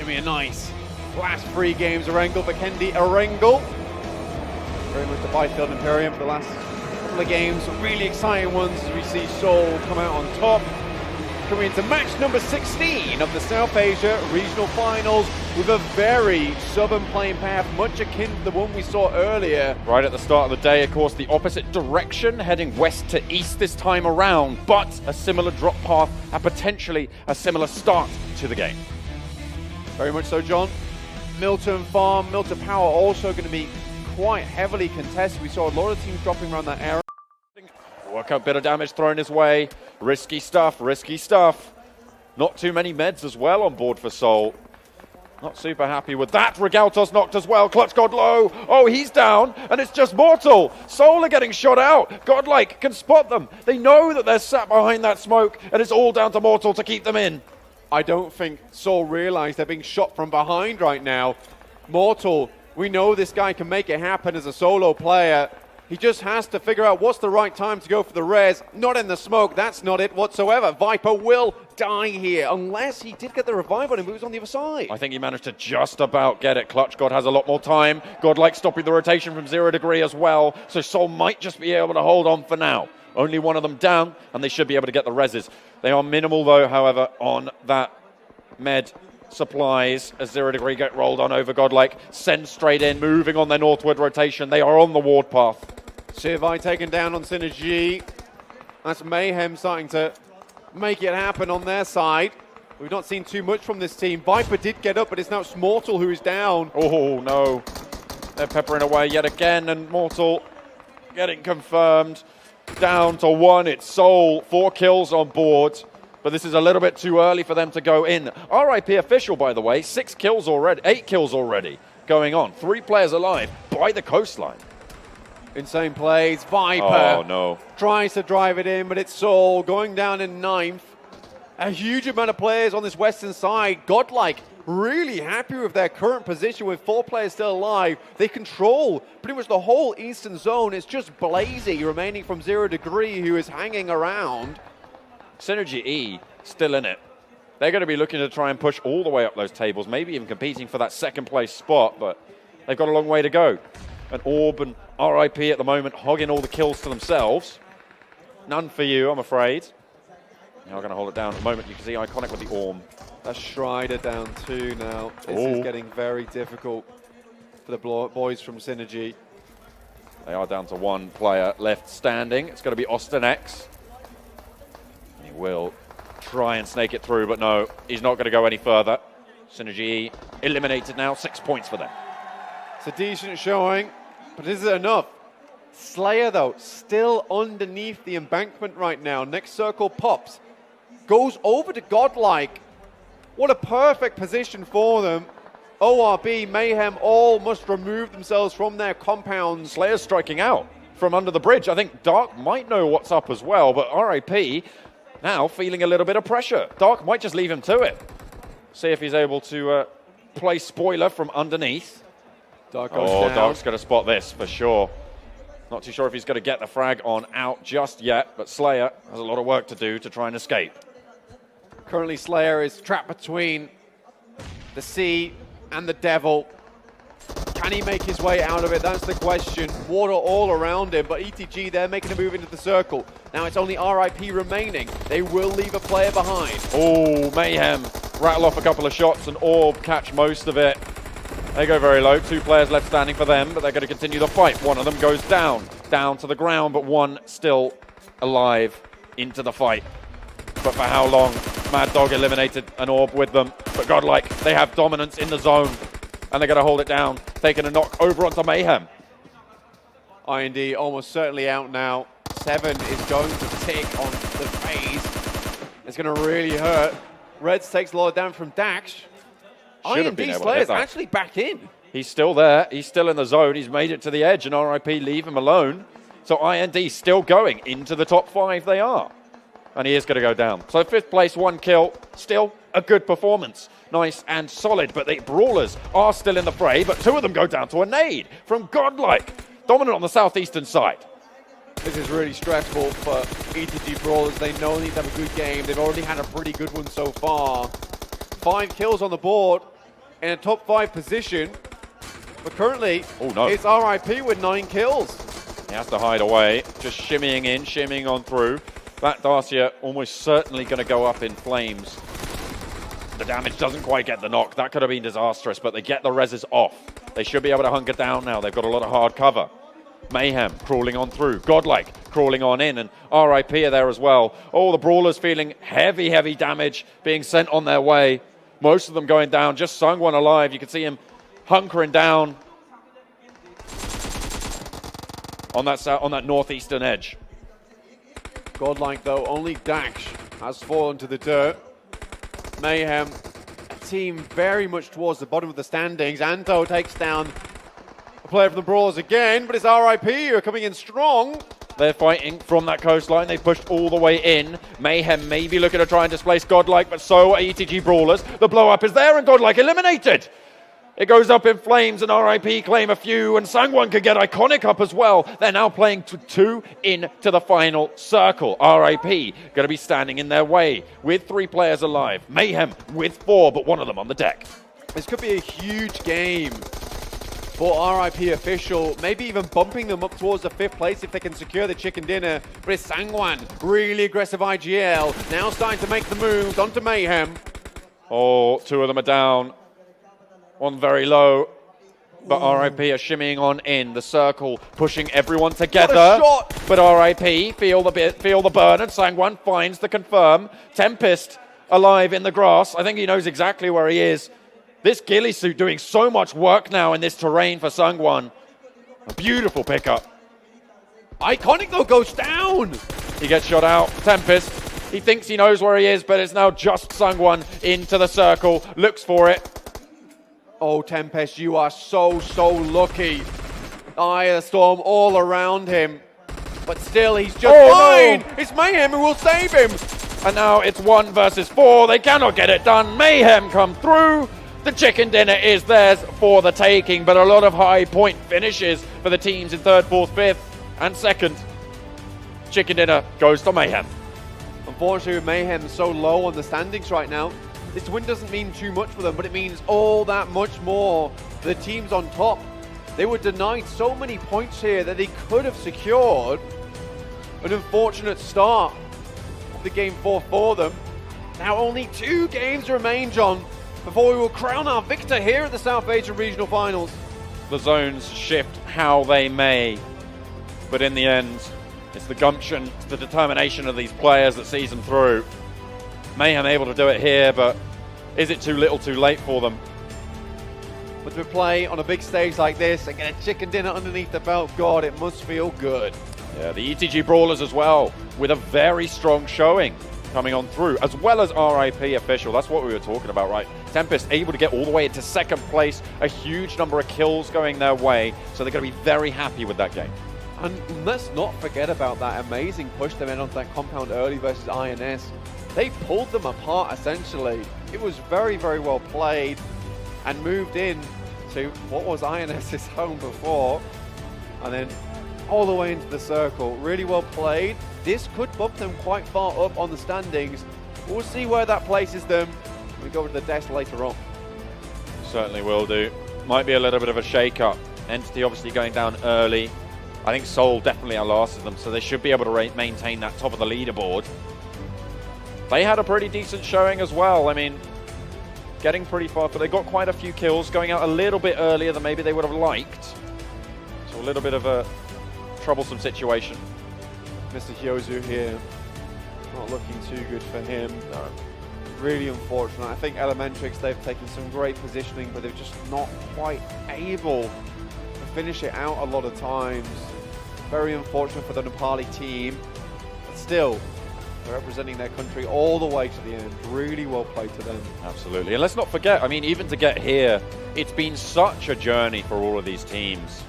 be a nice last 3 games Erengel for Kendi Erengel. Very much the Byfield Imperium for the last couple of games. Some really exciting ones as we see Seoul come out on top. Coming into match number 16 of the South Asia Regional Finals with a very southern playing path, much akin to the one we saw earlier. Right at the start of the day, of course, the opposite direction, heading west to east this time around, but a similar drop path and potentially a similar start to the game. Very much so, John. Milton Farm, Milton Power also going to be quite heavily contested. We saw a lot of teams dropping around that area. Work out, bit of damage thrown his way. Risky stuff, risky stuff. Not too many meds as well on board for Seoul. Not super happy with that. Regaltos knocked as well. Clutch God low. Oh, he's down, and it's just Mortal. Seoul are getting shot out. Godlike can spot them. They know that they're sat behind that smoke, and it's all down to Mortal to keep them in. I don't think Seoul realize they're being shot from behind right now. Mortal, we know this guy can make it happen as a solo player. He just has to figure out what's the right time to go for the res. Not in the smoke, that's not it whatsoever. Viper will die here, unless he did get the revive on him, who was on the other side. I think he managed to just about get it. Clutch God has a lot more time. Godlike stopping the rotation from 0 degree as well, so Seoul might just be able to hold on for now. Only one of them down, and they should be able to get the reses. They are minimal, though, however, on that med supplies as 0 degree get rolled on over Godlike. Send straight in, moving on their northward rotation. They are on the ward path. Sirvai taken down on Synergy. That's Mayhem starting to make it happen on their side. We've not seen too much from this team. Viper did get up, but it's now Mortal who is down. Oh, no. They're peppering away yet again, and Mortal getting confirmed. Down to 1. It's Seoul. 4 kills on board. But this is a little bit too early for them to go in. RIP official, by the way. 6 kills already. 8 kills already going on. 3 players alive by the coastline. Insane plays. Viper no. tries to drive it in, but it's Seoul going down in 9th. A huge amount of players on this western side. Godlike really happy with their current position with 4 players still alive. They control pretty much the whole eastern zone. It's just Blazy remaining from 0 degree who is hanging around. Synergy E still in it. They're going to be looking to try and push all the way up those tables, maybe even competing for that second place spot, but they've got a long way to go. And Orb and RIP at the moment hogging all the kills to themselves. None for you, I'm afraid. Now going to hold it down at the moment. You can see Iconic with the Orm. That's Strider down 2 now. This is getting very difficult for the boys from Synergy. They are down to 1 player left standing. It's going to be Austin X. He will try and snake it through, but no, he's not going to go any further. Synergy eliminated now. 6 points for them. It's a decent showing, but is it enough? Slayer, though, still underneath the embankment right now. Next circle pops. Goes over to Godlike. What a perfect position for them. ORB, Mayhem, all must remove themselves from their compounds. Slayer's striking out from under the bridge. I think Dark might know what's up as well, but RIP now feeling a little bit of pressure. Dark might just leave him to it. See if he's able to play spoiler from underneath. Dark goes down. Dark's going to spot this for sure. Not too sure if he's going to get the frag on out just yet, but Slayer has a lot of work to do to try and escape. Currently, Slayer is trapped between the sea and the devil. Can he make his way out of it? That's the question. Water all around him, but ETG, they're making a move into the circle. Now it's only RIP remaining. They will leave a player behind. Oh, Mayhem rattle off a couple of shots and Orb catch most of it. They go very low. 2 players left standing for them, but they're going to continue the fight. One of them goes down to the ground, but one still alive into the fight. But for how long? Mad Dog eliminated an Orb with them, but Godlike, they have dominance in the zone, and they're going to hold it down, taking a knock over onto Mayhem. IND almost certainly out now. 7 is going to tick on the phase. It's going to really hurt. Reds takes a lot of damage from Dax. IND Slayer's actually back in. He's still there. He's still in the zone. He's made it to the edge, and RIP leave him alone. So IND still going into the top 5 they are. And he is going to go down. So 5th place, 1 kill. Still a good performance. Nice and solid. But the Brawlers are still in the fray, but 2 of them go down to a nade from Godlike. Dominant on the southeastern side. This is really stressful for ETG Brawlers. They know they need to have a good game. They've already had a pretty good one so far. 5 kills on the board. in a top 5 position. But currently, Oh, no. it's RIP with 9 kills. He has to hide away, just shimmying in, shimmying on through. That Dacia almost certainly going to go up in flames. The damage doesn't quite get the knock. That could have been disastrous, but they get the reses off. They should be able to hunker down now. They've got a lot of hard cover. Mayhem crawling on through. Godlike crawling on in, and RIP are there as well. Oh, the Brawlers feeling heavy, heavy damage being sent on their way. Most of them going down. Just Sungwon alive. You can see him hunkering down on that northeastern edge. Godlike though, only Dash has fallen to the dirt. Mayhem, a team very much towards the bottom of the standings. Anto takes down a player from the Brawlers again, but it's RIP who are coming in strong. They're fighting from that coastline. They've pushed all the way in. Mayhem maybe looking to try and displace Godlike, but so are ETG Brawlers. The blow-up is there, and Godlike eliminated. It goes up in flames, and RIP claim a few, and Sangwon could get Iconic up as well. They're now playing 2 into the final circle. RIP going to be standing in their way with 3 players alive. Mayhem with 4, but one of them on the deck. This could be a huge game for RIP official, maybe even bumping them up towards the 5th place if they can secure the chicken dinner. But it's Sangwon, really aggressive IGL, now starting to make the moves onto Mayhem. Oh, 2 of them are down. One very low, but RIP are shimmying on in the circle, pushing everyone together. What a shot! But RIP feel the burn, and Sangwon finds the confirm. Tempest alive in the grass. I think he knows exactly where he is. This ghillie suit doing so much work now in this terrain for Sangwon. A beautiful pickup. Iconic though goes down. He gets shot out. Tempest, he thinks he knows where he is, but it's now just Sangwon into the circle. Looks for it. Oh, Tempest, you are so lucky. Eye of the storm all around him. But still, he's just fine. No. It's Mayhem who will save him. And now it's 1 versus 4. They cannot get it done. Mayhem come through. The chicken dinner is theirs for the taking, but a lot of high point finishes for the teams in 3rd, 4th, 5th, and 2nd. Chicken dinner goes to Mayhem. Unfortunately, Mayhem so low on the standings right now. This win doesn't mean too much for them, but it means all that much more for the teams on top. They were denied so many points here that they could have secured an unfortunate start of the game 4 for them. Now only 2 games remain, John, before we will crown our victor here at the South Asian Regional Finals. The zones shift how they may, but in the end, it's the gumption, it's the determination of these players that sees them through. Mayhem able to do it here, but is it too little too late for them? But to play on a big stage like this and get a chicken dinner underneath the belt, God, it must feel good. Yeah, the ETG Brawlers as well, with a very strong showing coming on through, as well as RIP official. That's what we were talking about, right? Tempest able to get all the way into 2nd place, a huge number of kills going their way, so they're going to be very happy with that game. And let's not forget about that amazing push they made onto that compound early versus INS. They pulled them apart, essentially. It was very well played and moved in to what was INS's home before. And then all the way into the circle. Really well played. This could bump them quite far up on the standings. We'll see where that places them when we go over to the desk later on. Certainly will do. Might be a little bit of a shake-up. Entity obviously going down early. I think Seoul definitely outlasted them, so they should be able to maintain that top of the leaderboard. They had a pretty decent showing as well. I mean, getting pretty far, but they got quite a few kills, going out a little bit earlier than maybe they would have liked. So a little bit of a troublesome situation. Mr. Hyozu here, not looking too good for him. No. Really unfortunate. I think Elementrix, they've taken some great positioning, but they're just not quite able to finish it out a lot of times. Very unfortunate for the Nepali team, but still, they're representing their country all the way to the end. Really well played to them. Absolutely. And let's not forget, I mean, even to get here, it's been such a journey for all of these teams.